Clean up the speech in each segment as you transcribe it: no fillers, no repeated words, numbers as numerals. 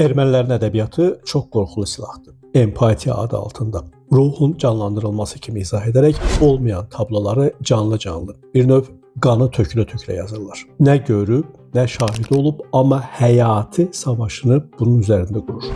Ermənilərin ədəbiyyatı çox qorxulu silahdır. Empatiya adı altında ruhun canlandırılması kimi izah edərək olmayan tabloları canlı-canlı, bir növ qanı tökülə-tökülə yazırlar. Nə görüb, nə şahid olub, amma həyati savaşını bunun üzərində qurur.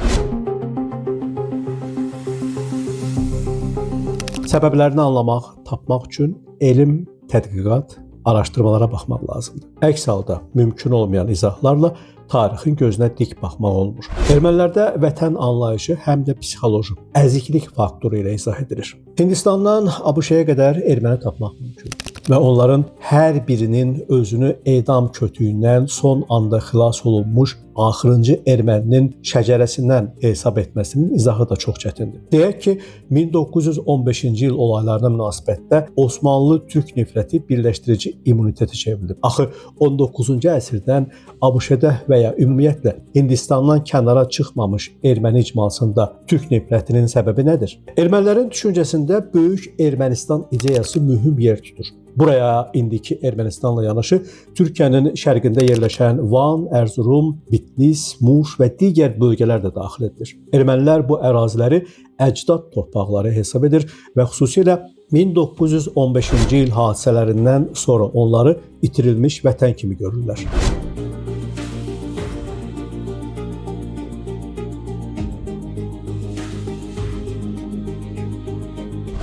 Səbəblərini anlamaq, tapmaq üçün elm, tədqiqat, araşdırmalara baxmaq lazımdır. Əks halda mümkün olmayan izahlarla tarixin gözünə dik baxmaq olmur. Ermənilərdə vətən anlayışı həm də psixoloji, əziklik faktoru ilə izah edilir. Hindistandan ABŞ-yə qədər erməni tapmaq mümkündür və onların hər birinin özünü edam kötüyündən son anda xilas olunmuş axırıncı erməninin şəcərəsindən hesab etməsinin izahı da çox çətindir. Deyək ki, 1915-ci il olaylarına münasibətdə Osmanlı-Türk nifrəti birləşdirici immuniteti çevrilib. Axı 19-cu əsrdən ABŞ-də və ya ümumiyyətlə Hindistandan kənara çıxmamış erməni icmasında Türk nifrətinin səbəbi nədir? Ermənilərin düşüncəsində Böyük Ermənistan ideyası mühüm yer tutur. Buraya indiki Ermənistanla yanaşı Türkiyənin şərqində yerləşən Van, Erzurum, Bitlis, Muş və digər bölgələr də daxil edilir. Ermənilər bu əraziləri əcdad torpaqları hesab edir və xüsusilə 1915-ci il hadisələrindən sonra onları itirilmiş vətən kimi görürlər.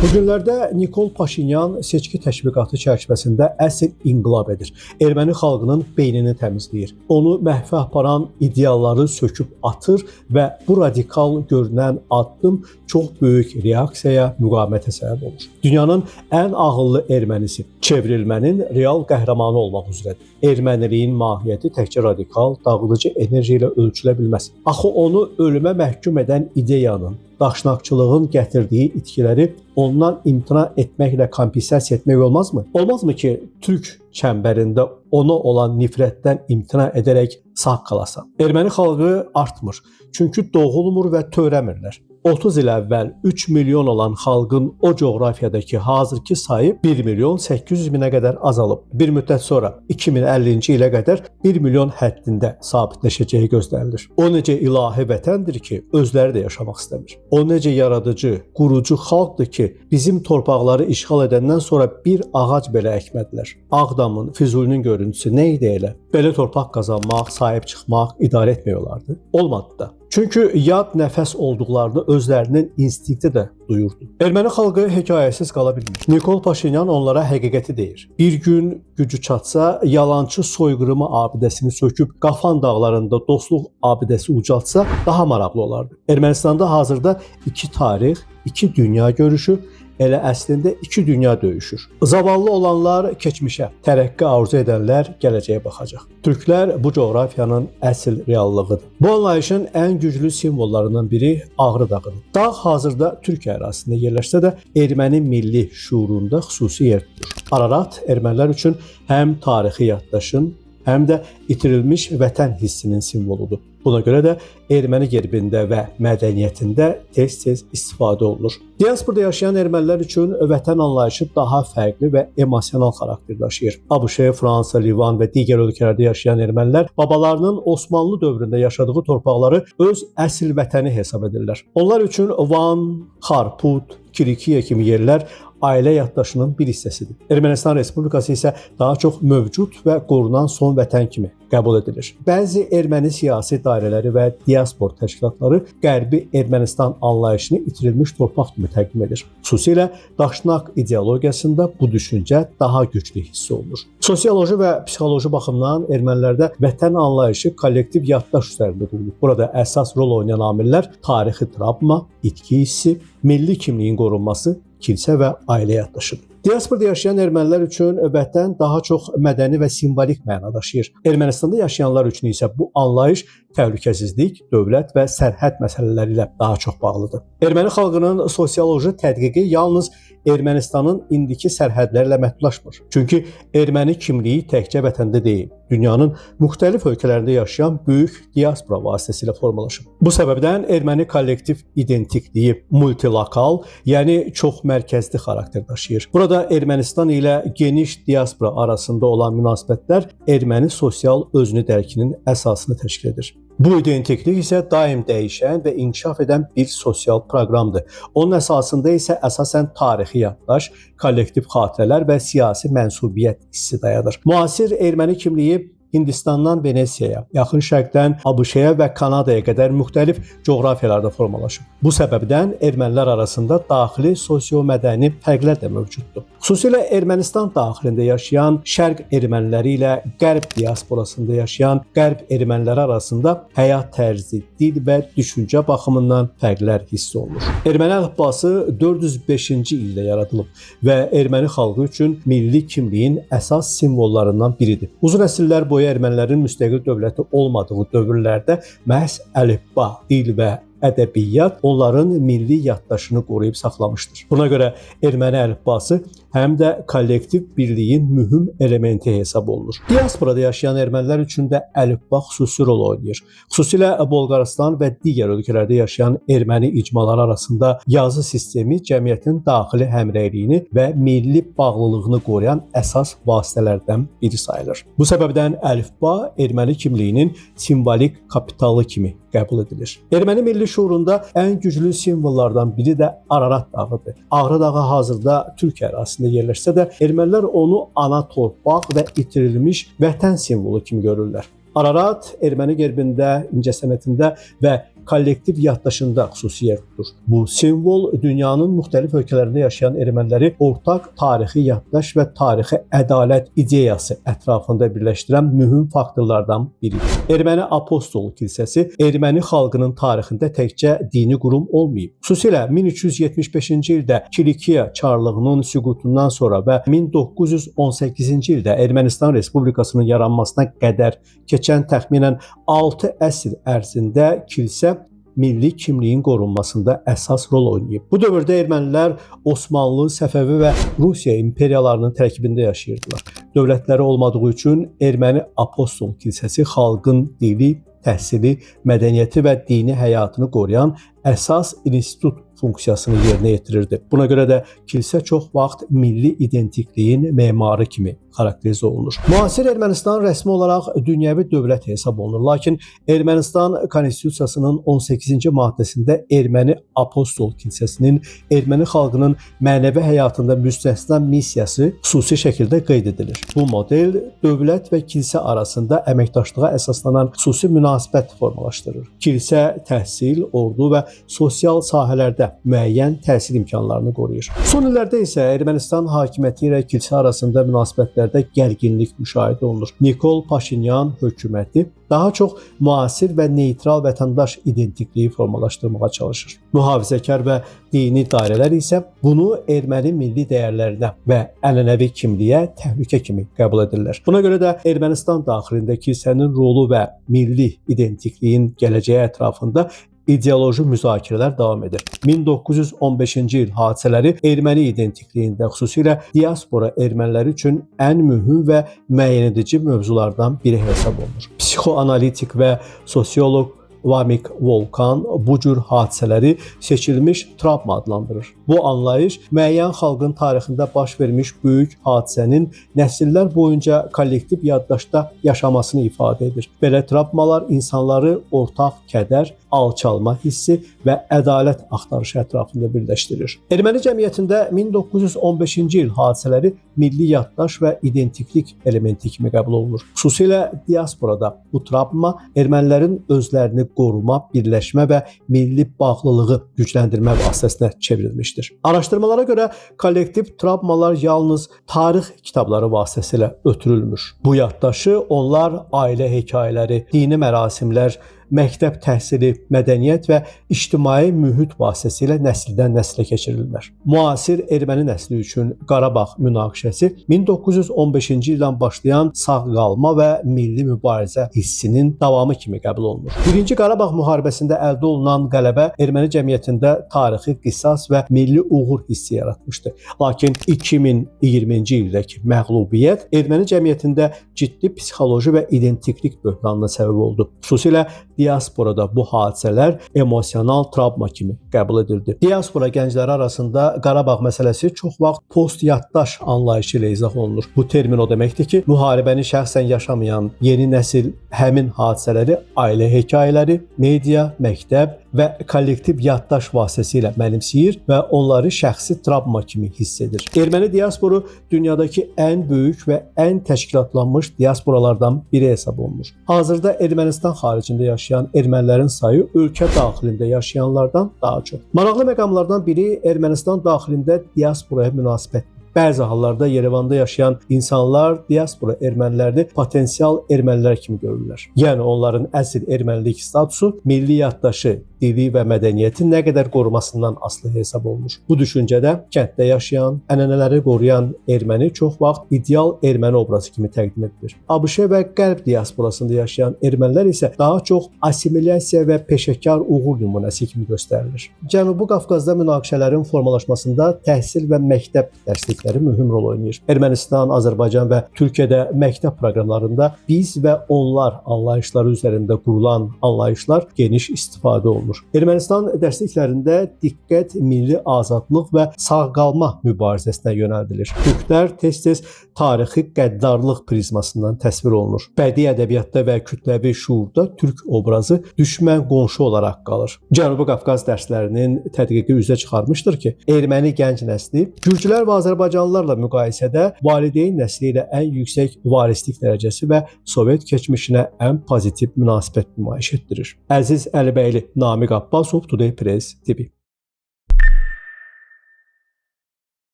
Bu günlərdə Nikol Paşinyan seçki təşviqatı çərçivəsində əsl inqilab edir. Erməni xalqının beynini təmizləyir. Onu məhvə aparan idealları söküb atır və bu radikal görünən addım çox böyük reaksiyaya, müqavimətə səbəb olur. Dünyanın ən ağıllı ermənisi çevrilmənin real qəhrəmanı olmaq üzrədir. Erməniliyin mahiyyəti təkcə radikal, dağıdıcı enerji ilə ölçülə bilməz. Axı onu ölümə məhkum edən ideyanın, daşnaqçılığın gətirdiyi itkiləri ondan imtina etməklə kompensasiya etmək olmazmı? Olmazmı ki, Türk çəmbərində ona olan nifrətdən imtina edərək sağ qalasan? Erməni xalqı artmır, çünki doğulmur və törəmirlər. 30 il əvvəl 3 milyon olan xalqın o coğrafiyadakı hazırki sayı 1 milyon 800 minə qədər azalıb. Bir müddət sonra 2050-ci ilə qədər 1 milyon həddində sabitləşəcəyi gözlənilir. O necə ilahi vətəndir ki, özləri də yaşamaq istəmir. O necə yaradıcı, qurucu xalqdır ki, bizim torpaqları işğal edəndən sonra bir ağac belə əkmədilər. Ağdamın, Füzulinin görüntüsü nə idi elə? Belə torpaq qazanmaq, sahib çıxmaq, idarə etmək olardı. Olmadı da. Çünki yad nəfəs olduqlarını özlərinin instinkti də duyurdu. Erməni xalqı hekayəsiz qala bilmir. Nikol Paşinyan onlara həqiqəti deyir. Bir gün gücü çatsa, yalançı soyqırımı abidəsini söküb Qafan dağlarında dostluq abidəsi ucaltsa daha maraqlı olardı. Ermənistanda hazırda iki tarix, iki dünya görüşü, elə əslində iki dünya döyüşür. Zavallı olanlar keçmişə, tərəqqi arzu edənlər gələcəyə baxacaq. Türklər bu coğrafiyanın əsl reallığıdır. Bu anlayışın ən güclü simvollarından biri Ağrı dağıdır. Dağ hazırda Türkiyə ərazisində yerləşsə də erməni milli şuurunda xüsusi yer tutur. Ararat ermənilər üçün həm tarixi yaddaşın, həm də itirilmiş vətən hissinin simvoludur. Buna görə də erməni gerbində və mədəniyyətində tez-tez istifadə olunur. Diasporada yaşayan ermənilər üçün vətən anlayışı daha fərqli və emosional xarakter daşıyır. ABŞ, Fransa, Livan və digər ölkələrdə yaşayan ermənilər babalarının Osmanlı dövründə yaşadığı torpaqları öz əsl vətəni hesab edirlər. Onlar üçün Van, Xarput, Kirikiya kimi yerlər ailə yaddaşının bir hissəsidir. Ermənistan Respublikası isə daha çox mövcud və qorunan son vətən kimi qəbul edilir. Bəzi erməni siyasi dairələri və diaspor təşkilatları Qərbi Ermənistan anlayışını itirilmiş torpaq kimi təqdim edir. Xüsusilə daşnaq ideologiyasında bu düşüncə daha güclü hiss olunur. Sosioloji və psixoloji baxımdan ermənilərdə vətən anlayışı kollektiv yaddaş üzərində qurulur. Burada əsas rol oynayan amillər tarixi travma, itki hissi, milli kimliyin qorunması, kilsə və ailə yaddaşıdır. Diasporada yaşayan ermənilər üçün vətən daha çox mədəni və simvolik məna daşıyır. Ermənistanda yaşayanlar üçün isə bu anlayış təhlükəsizlik, dövlət və sərhəd məsələləri ilə daha çox bağlıdır. Erməni xalqının sosioloji tədqiqi yalnız Ermənistanın indiki sərhədlərlə məhdudlaşmır. Çünki erməni kimliyi təkcə vətəndə deyil, dünyanın müxtəlif ölkələrində yaşayan böyük diaspora vasitəsilə formalaşıb. Bu səbəbdən erməni kollektiv identikliyi multilokal, yəni çox mərkəzli xarakter daşıyır. Burada Ermənistan ilə geniş diaspora arasında olan münasibətlər erməni sosial özünü dərkinin əsasını təşkil edir. Bu identiklik isə daim dəyişən və inkişaf edən bir sosial proqramdır. Onun əsasında isə əsasən tarixi yaddaş, kollektiv xatirələr və siyasi mənsubiyyət hissi dayanır. Müasir erməni kimliyi Hindistandan Venesiyaya, Yaxın Şərqdən ABŞ-yə və Kanadaya qədər müxtəlif coğrafiyalarda formalaşıb. Bu səbəbdən ermənilər arasında daxili sosio-mədəni fərqlər də mövcuddur. Xüsusilə Ermənistan daxilində yaşayan şərq erməniləri ilə qərb diasporasında yaşayan qərb erməniləri arasında həyat tərzi, dil və düşüncə baxımından fərqlər hiss olunur. Erməni əlifbası 405-ci ildə yaradılıb və erməni xalqı üçün milli kimliyin əsas simvollarından biridir. Uzun əsrlər boyu ermənilərin müstəqil dövləti olmadığı dövrlərdə məhz əlifba, dil və ədəbiyyat onların milli yaddaşını qoruyub saxlamışdır. Buna görə erməni əlifbası həm də kollektiv birliyin mühüm elementi hesab olunur. Diasporada yaşayan ermənilər üçün də əlifba xüsusi rol oynayır. Xüsusilə Bolqarıstan və digər ölkələrdə yaşayan erməni icmaları arasında yazı sistemi cəmiyyətin daxili həmrəyliyini və milli bağlılığını qoruyan əsas vasitələrdən biri sayılır. Bu səbəbdən əlifba erməni kimliyinin simvolik kapitalı kimi qəbul edilir. Erməni milli şuurunda ən güclü simvollardan biri də Ararat dağıdır. Ağrı dağı hazırda Türkiyə ərazisində yerləşsə də, ermənilər onu ana torpaq və itirilmiş vətən simvolu kimi görürlər. Ararat erməni gerbində, incəsənətində və kollektiv yaddaşında xüsusi yer tutur. Bu simvol dünyanın müxtəlif ölkələrində yaşayan erməniləri ortaq tarixi yaddaş və tarixi ədalət ideyası ətrafında birləşdirən mühüm faktorlardan biridir. Erməni Apostol kilsəsi erməni xalqının tarixində təkcə dini qurum olmayıb. Xüsusilə 1375-ci ildə Kilikiya çarlığının süqutundan sonra və 1918-ci ildə Ermənistan Respublikasının yaranmasına qədər keçən təxminən 6 əsr ərzində kilsə milli kimliyin qorunmasında əsas rol oynayıb. Bu dövrdə ermənilər Osmanlı, Səfəvi və Rusiya imperiyalarının tərkibində yaşayırdılar. Dövlətləri olmadığı üçün erməni Apostol kilsəsi xalqın dili, təhsili, mədəniyyəti və dini həyatını qoruyan əsas institut funksiyasını yerinə yetirirdi. Buna görə də kilsə çox vaxt milli identikliyin memarı kimi xarakterizə olunur. Müasir Ermənistan rəsmi olaraq dünyəvi dövlət hesab olunur. Lakin Ermənistan konstitusiyasının 18-ci maddəsində erməni Apostol kilsəsinin erməni xalqının mənəvi həyatında müstəsna missiyası xüsusi şəkildə qeyd edilir. Bu model dövlət və kilsə arasında əməkdaşlığa əsaslanan xüsusi münasibət formalaşdırır. Kilsə təhsil, ordu və sosial sahələrdə müəyyən təhsil imkanlarını qoruyur. Son illərdə isə Ermənistan hakimiyyəti ilə kilsə arasında münasibətlərdə gərginlik müşahidə olunur. Nikol Paşinyan hökuməti daha çox müasir və neytral vətəndaş identikliyi formalaşdırmağa çalışır. Mühafizəkar və dini dairələr isə bunu erməni milli dəyərlərinə və ənənəvi kimliyə təhlükə kimi qəbul edirlər. Buna görə də Ermənistan daxilində kilsənin rolu və milli identikliyin gələcəyi ətrafında ideoloji müzakirələr davam edir. 1915-ci il hadisələri erməni identikliyində, xüsusilə diaspora erməniləri üçün ən mühüm və müəyyən edici mövzulardan biri hesab olunur. Psixoanalitik və sosioloq Vamik Volkan bu cür hadisələri seçilmiş travma adlandırır. Bu anlayış müəyyən xalqın tarixində baş vermiş böyük hadisənin nəsillər boyunca kollektiv yaddaşda yaşamasını ifadə edir. Belə travmalar insanları ortaq kədər, alçalma hissi və ədalət axtarışı ətrafında birləşdirir. Erməni cəmiyyətində 1915-ci il hadisələri milli yaddaş və identiklik elementi kimi qəbul olunur. Xüsusilə diasporada bu travma ermənilərin özlərini qoruma, birləşmə və milli bağlılığı gücləndirmə vasitəsinə çevrilmişdir. Araşdırmalara görə kollektiv travmalar yalnız tarix kitabları vasitəsilə ötürülmür. Bu yaddaşı onlar ailə hekayələri, dini mərasimlər, məktəb təhsili, mədəniyyət və ictimai mühit vasitəsilə nəsildən nəslə keçirirlər. Müasir erməni nəsli üçün Qarabağ münaqişəsi 1915-ci ildən başlayan sağ qalma və milli mübarizə hissinin davamı kimi qəbul olunur. Birinci Qarabağ müharibəsində əldə olunan qələbə erməni cəmiyyətində tarixi qisas və milli uğur hissi yaratmışdı. Lakin 2020-ci ildəki məğlubiyyət erməni cəmiyyətində ciddi psixoloji və identiklik böhranına səbəb oldu. Xüsusilə diasporada bu hadisələr emosional travma kimi qəbul edildi. Diaspora gəncləri arasında Qarabağ məsələsi çox vaxt post-yaddaş anlayışı ilə izah olunur. Bu termin o deməkdir ki, müharibəni şəxsən yaşamayan yeni nəsil həmin hadisələri ailə hekayələri, media, məktəb və kollektiv yaddaş vasitəsilə mənimsəyir və onları şəxsi travma kimi hiss edir. Erməni diasporu dünyadakı ən böyük və ən təşkilatlanmış diasporalardan biri hesab olunur. Hazırda Ermənistan xaricində yaşayan ermənilərin sayı ölkə daxilində yaşayanlardan daha çox. Maraqlı məqamlardan biri Ermənistan daxilində diasporaya münasibətdir. Bəzi hallarda Yerevanda yaşayan insanlar diaspora ermənilərini potensial ermənilər kimi görürlər. Yəni onların əsl ermənilik statusu milli yaddaşı, dili və mədəniyyəti nə qədər qorumasından asılı hesab olunur. Bu düşüncədə kənddə yaşayan, ənənələri qoruyan erməni çox vaxt ideal erməni obrazı kimi təqdim edilir. ABŞ və Qərb diasporasında yaşayan ermənilər isə daha çox assimilyasiya və peşəkar uğur nümunəsi kimi göstərilir. Cənubi Qafqazda münaqişələrin formalaşmasında təhsil və məktəb dərslikləri mühüm rol oynayır. Ermənistan, Azərbaycan və Türkiyədə məktəb proqramlarında biz və onlar anlayışları üzərində qurulan anlayışlar geniş istifadə olunur. Ermənistan dərsliklərində diqqət milli azadlıq və sağ qalma mübarizəsinə yönəldilir. Türklər tez-tez tarixi qəddarlıq prizmasından təsvir olunur. Bədii ədəbiyyatda və kütləvi şuurda türk obrazı düşmən qonşu olaraq qalır. Cənubi Qafqaz dərslərinin tədqiqi üzə çıxarmışdır ki, erməni gənc nəsli gürcülər və azərbaycanlılarla müqayisədə valideyn nəsli ilə ən yüksək varislik dərəcəsi və Sovet keçmişinə ən pozitiv münasibət nümayiş etdirir. Əziz Əlibəyli, Namiq Abbasov, Today Press TV.